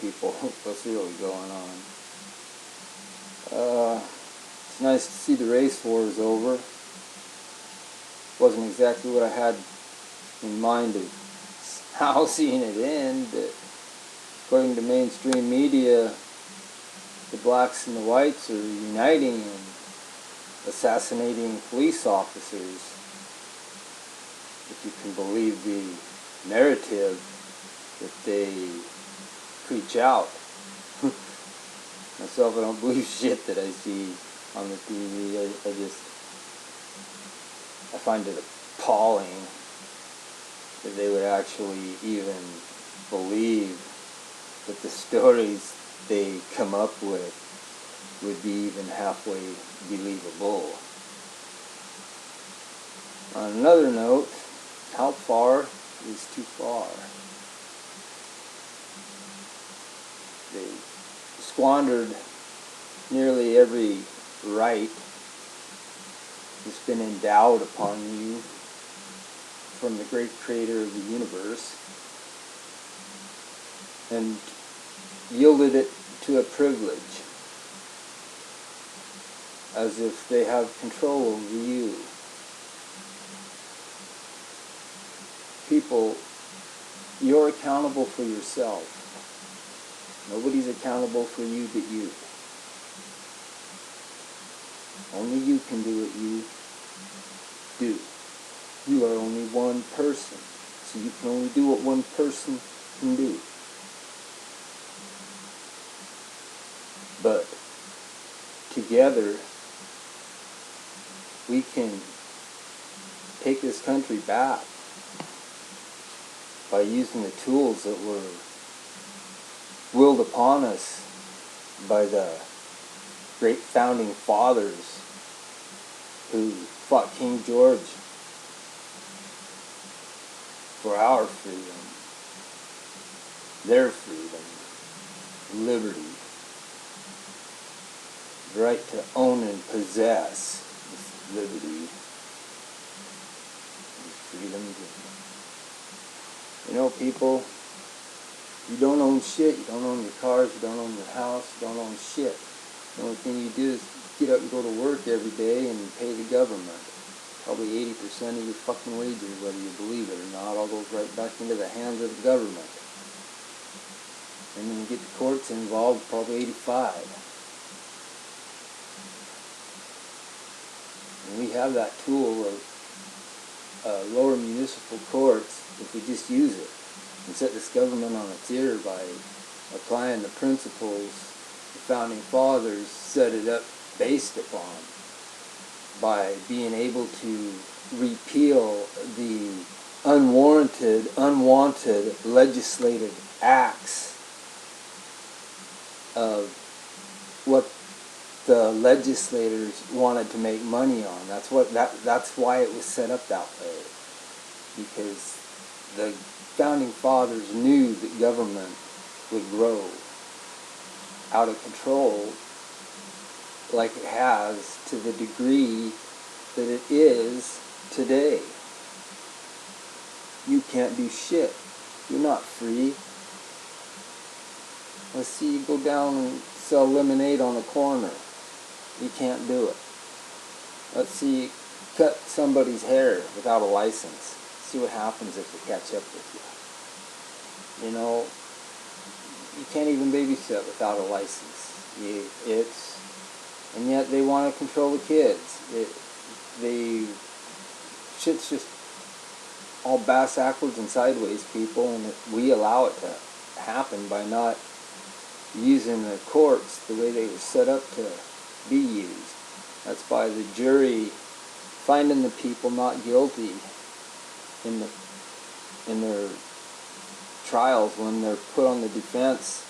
people what's really going on. It's nice to see the race war is over. Wasn't exactly what I had in mind of how seeing it end, but according to mainstream media, the blacks and the whites are uniting and assassinating police officers, if you can believe the narrative that they preach out. Myself, I don't believe shit that I see on the TV. I find it appalling that they would actually even believe that the stories they come up with would be even halfway believable. On another note, how far is too far? They squandered nearly every right that's been endowed upon you from the great creator of the universe and yielded it to a privilege, as if they have control over you. People, you're accountable for yourself. Nobody's accountable for you but you. Only you can do what you do. You are only one person, so you can only do what one person can do. But together, we can take this country back by using the tools that were willed upon us by the great founding fathers who fought King George for our freedom, their freedom, liberty, the right to own and possess this liberty and freedom. You know, people, you don't own shit. You don't own your cars. You don't own your house. You don't own shit. The only thing you do is get up and go to work every day and pay the government. Probably 80% of your fucking wages, whether you believe it or not, all goes right back into the hands of the government. And when you get the courts involved, probably 85%. And we have that tool of lower municipal courts if we just use it and set this government on its ear by applying the principles the founding fathers set it up based upon, by being able to repeal the unwanted legislative acts of what the legislators wanted to make money on. That's why it was set up that way. Because the founding fathers knew that government would grow out of control like it has, to the degree that it is today. You can't do shit. You're not free. Let's see you go down and sell lemonade on the corner. You can't do it. Let's see you cut somebody's hair without a license. See what happens if they catch up with you. You know, you can't even babysit without a license. And yet they want to control the kids. Shit's just all bass-ackwards and sideways, people, and we allow it to happen by not using the courts the way they were set up to be used. That's by the jury finding the people not guilty in their trials when they're put on the defense.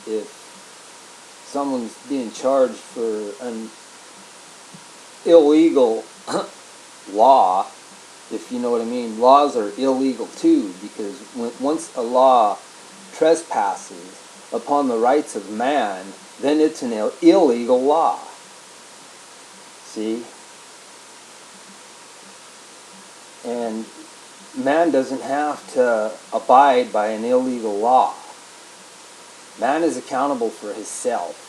If someone's being charged for an illegal law, if you know what I mean, laws are illegal too, because once a law trespasses upon the rights of man, then it's an illegal law. See? And man doesn't have to abide by an illegal law. Man is accountable for himself.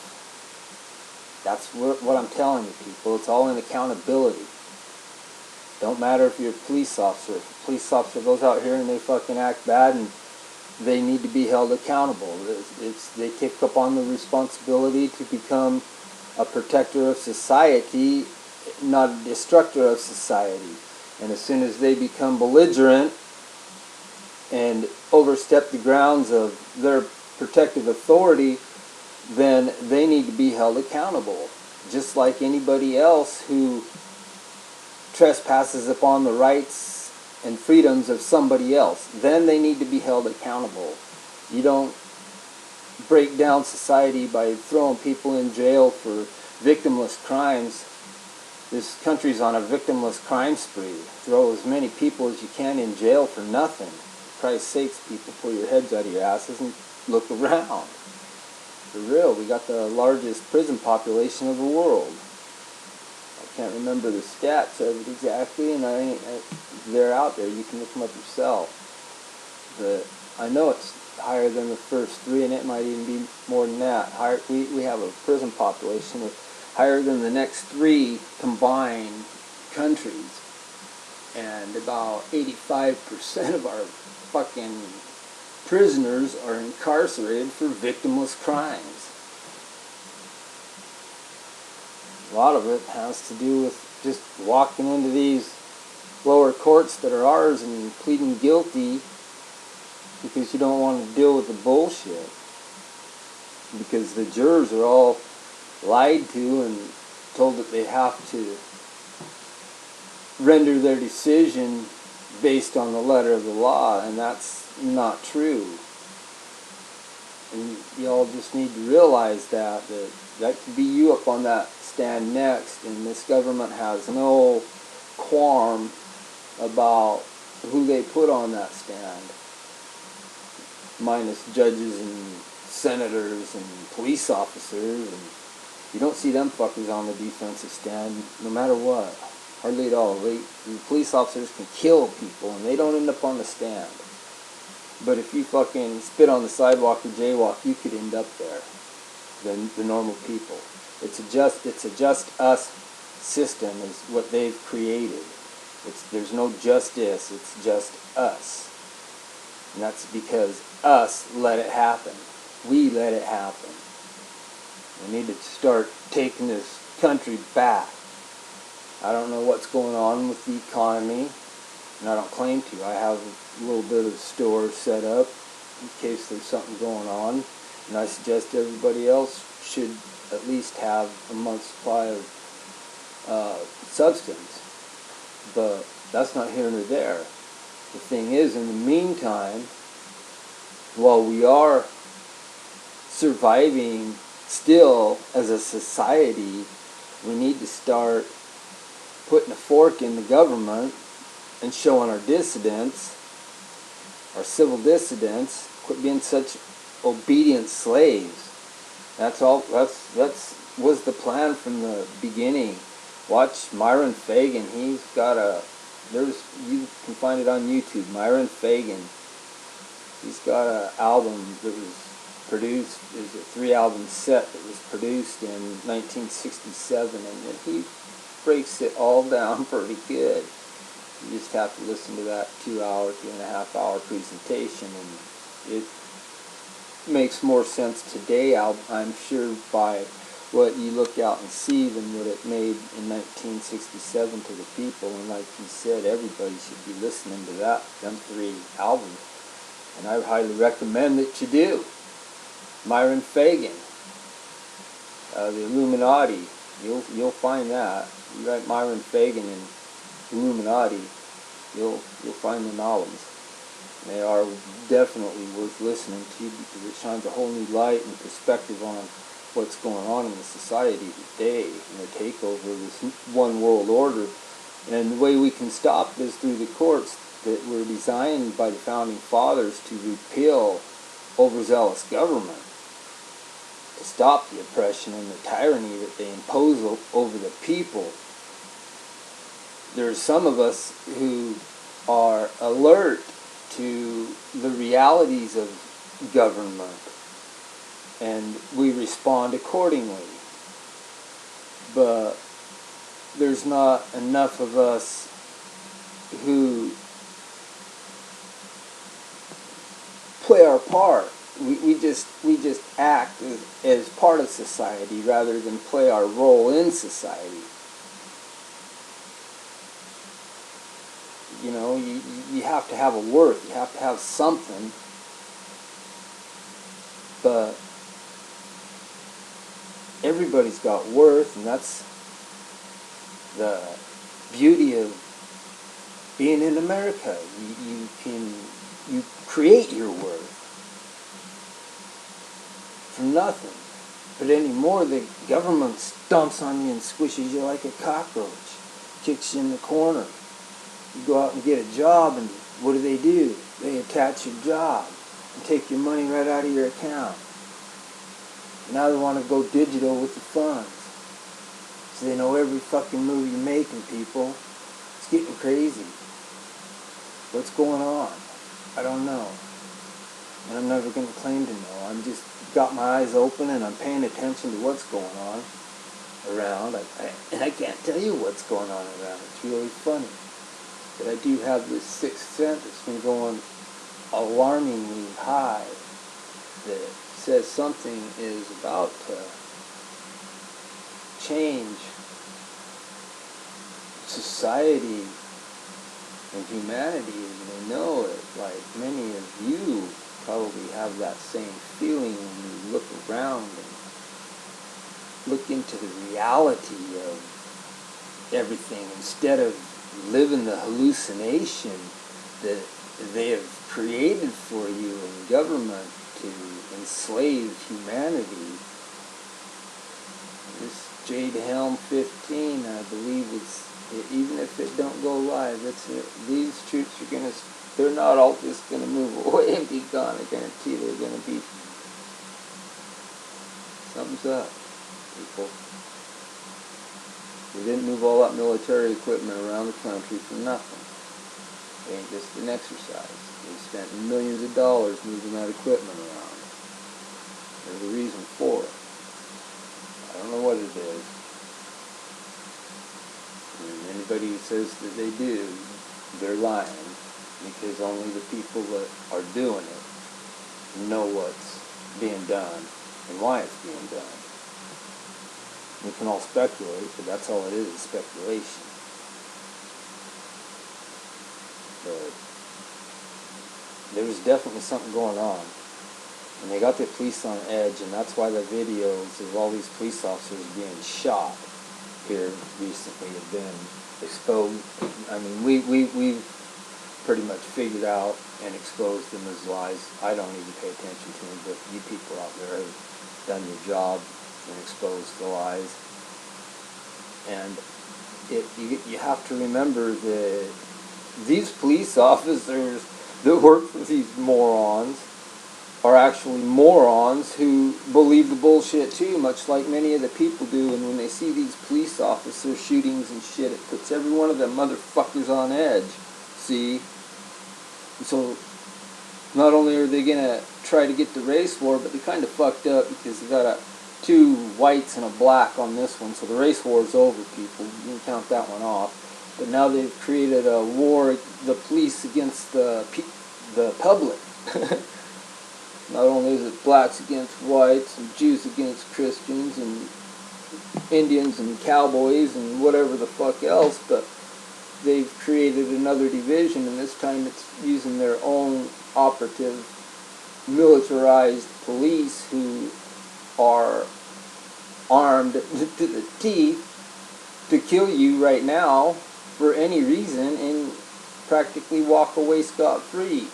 That's what I'm telling you, people. It's all in accountability. Don't matter if you're a police officer. If a police officer goes out here and they fucking act bad, and they need to be held accountable. They take up on the responsibility to become a protector of society, not a destructor of society. And as soon as they become belligerent and overstep the grounds of their protective authority, then they need to be held accountable. Just like anybody else who trespasses upon the rights and freedoms of somebody else, then they need to be held accountable. You don't break down society by throwing people in jail for victimless crimes. This country's on a victimless crime spree. Throw as many people as you can in jail for nothing. For Christ's sakes, people, pull your heads out of your asses and look around. For real, we got the largest prison population of the world. I can't remember the stats of it exactly, and they're out there. You can look them up yourself. But I know it's higher than the first three, and it might even be more than that. We have a prison population of higher than the next three combined countries, and about 85% of our fucking prisoners are incarcerated for victimless crimes. A lot of it has to do with just walking into these lower courts that are ours and pleading guilty because you don't want to deal with the bullshit. Because the jurors are all lied to and told that they have to render their decision based on the letter of the law, and that's not true. And y'all just need to realize that could be you up on that stand next, and this government has no qualm about who they put on that stand, minus judges and senators and police officers, and you don't see them fuckers on the defensive stand no matter what, hardly at all. The police officers can kill people and they don't end up on the stand. But if you fucking spit on the sidewalk or jaywalk, you could end up there. The normal people. It's a just us system is what they've created. There's no justice. It's just us, and that's because us let it happen. We let it happen. We need to start taking this country back. I don't know what's going on with the economy, and I don't claim to. I have a little bit of store set up in case there's something going on, and I suggest everybody else should at least have a month's supply of substance. But that's not here nor there. The thing is, in the meantime, while we are surviving still as a society, we need to start putting a fork in the government and showing our dissidents, our civil dissidents, quit being such obedient slaves. That's all. That's was the plan from the beginning. Watch Myron Fagan. He's got you can find it on YouTube. Myron Fagan. He's got an album that was produced. There's a 3-album set that was produced in 1967, and he breaks it all down pretty good. You just have to listen to that 2.5 hour presentation, and it makes more sense today, I'm sure, by what you look out and see than what it made in 1967 to the people. And like he said, everybody should be listening to them 3 albums, and I highly recommend that you do. Myron Fagan, the Illuminati, you'll find that. You write Myron Fagan and Illuminati, you'll find them albums. They are definitely worth listening to because it shines a whole new light and perspective on what's going on in the society today and the takeover of this one world order. And the way we can stop is through the courts that were designed by the founding fathers to repeal overzealous government, to stop the oppression and the tyranny that they impose over the people. There's some of us who are alert to the realities of government, and we respond accordingly. But there's not enough of us who play our part. We just act as part of society rather than play our role in society. You know, you have to have a worth. You have to have something. But everybody's got worth, and that's the beauty of being in America. You create your worth from nothing. But anymore, the government stomps on you and squishes you like a cockroach, kicks you in the corner. You go out and get a job, and what do? They attach your job and take your money right out of your account. Now they want to go digital with the funds. So they know every fucking move you're making, people. It's getting crazy. What's going on? I don't know. And I'm never going to claim to know. I'm just got my eyes open and I'm paying attention to what's going on around. And I can't tell you what's going on around. It's really funny. But I do have this sixth sense that's been going alarmingly high that says something is about to change society and humanity as we know it. Like many of you probably have that same feeling when you look around and look into the reality of everything instead of living the hallucination that they have created for you in government to enslave humanity. This Jade Helm 15, I believe even if it don't go live, these troops are going to, they're not all just going to move away and be gone. I guarantee they're going to be, something's up, people. We didn't move all that military equipment around the country for nothing. It ain't just an exercise. We spent millions of dollars moving that equipment around. There's a reason for it. I don't know what it is. And anybody who says that they do, they're lying, because only the people that are doing it know what's being done and why it's being done. We can all speculate, but that's all it is speculation. But there was definitely something going on. And they got the police on edge, and that's why the videos of all these police officers being shot here recently have been exposed. I mean, we've pretty much figured out and exposed them as lies. I don't even pay attention to them, but you people out there have done your job and exposed the lies. And you have to remember that these police officers that work for these morons are actually morons who believe the bullshit too, much like many of the people do. And when they see these police officer shootings and shit, it puts every one of them motherfuckers on edge. See? So not only are they gonna try to get the race war, but they kind of fucked up because they got two whites and a black on this one. So the race war is over, people. You can count that one off. But now they've created a war, the police against the public. Not only is it blacks against whites and Jews against Christians and Indians and cowboys and whatever the fuck else, but they've created another division, and this time it's using their own operative militarized police who are armed to the teeth to kill you right now for any reason and practically walk away scot-free.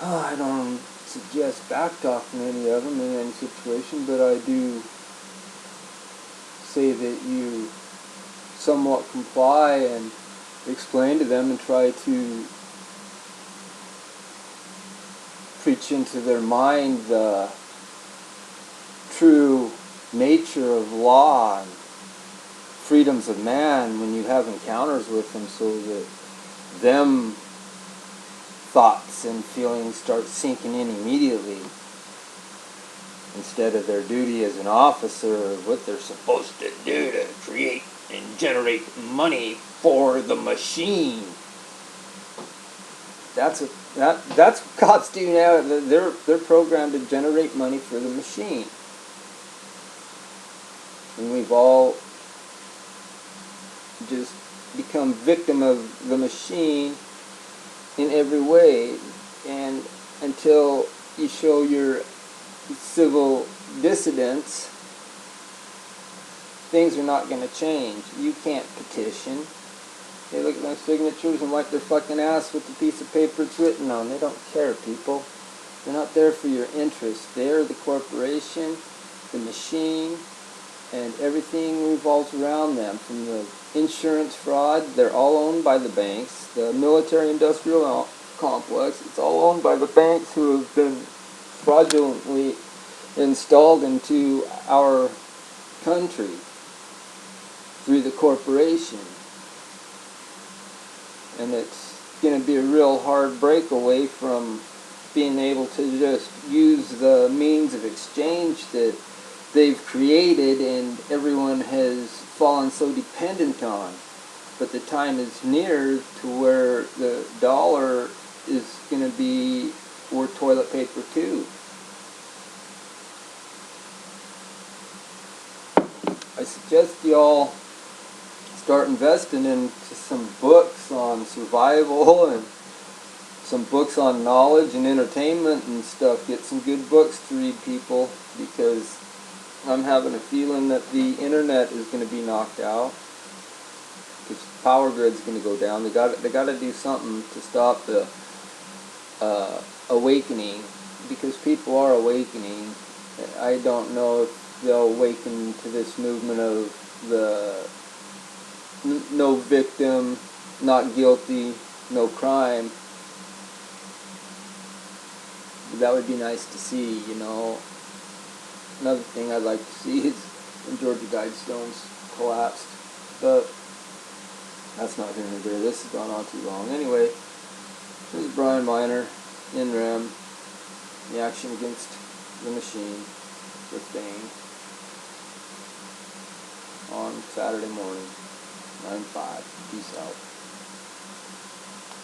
I don't suggest backtalking any of them in any situation, but I do say that you somewhat comply and explain to them and try to preach into their mind the true nature of law and freedoms of man when you have encounters with them, so that them thoughts and feelings start sinking in immediately. instead of their duty as an officer, what they're supposed to do to create and generate money for the machine. That's what cops do now. They're programmed to generate money for the machine, and we've all just become victim of the machine in every way. And until you show your civil dissidents, things are not going to change. You can't petition. They look at my signatures and wipe their fucking ass with the piece of paper it's written on. They don't care, people. They're not there for your interest. They're the corporation, the machine, and everything revolves around them. From the insurance fraud, they're all owned by the banks. The military-industrial complex, it's all owned by the banks who have been fraudulently installed into our country through the corporation. And it's going to be a real hard break away from being able to just use the means of exchange that they've created and everyone has fallen so dependent on. But the time is near to where the dollar is going to be worth toilet paper too. I suggest you all start investing into some books on survival and some books on knowledge and entertainment and stuff. Get some good books to read, people, because I'm having a feeling that the internet is going to be knocked out. Because power grid's going to go down. They got to do something to stop the awakening, because people are awakening. I don't know if they'll awaken to this movement of the no victim, not guilty, no crime. That would be nice to see, you know. Another thing I'd like to see is when Georgia Guidestones collapsed. But that's not here nor there. This has gone on too long. Anyway, this is Brian Miner, NREM, the Action Against the Machine with Bane, on Saturday morning, 9/5. Peace out.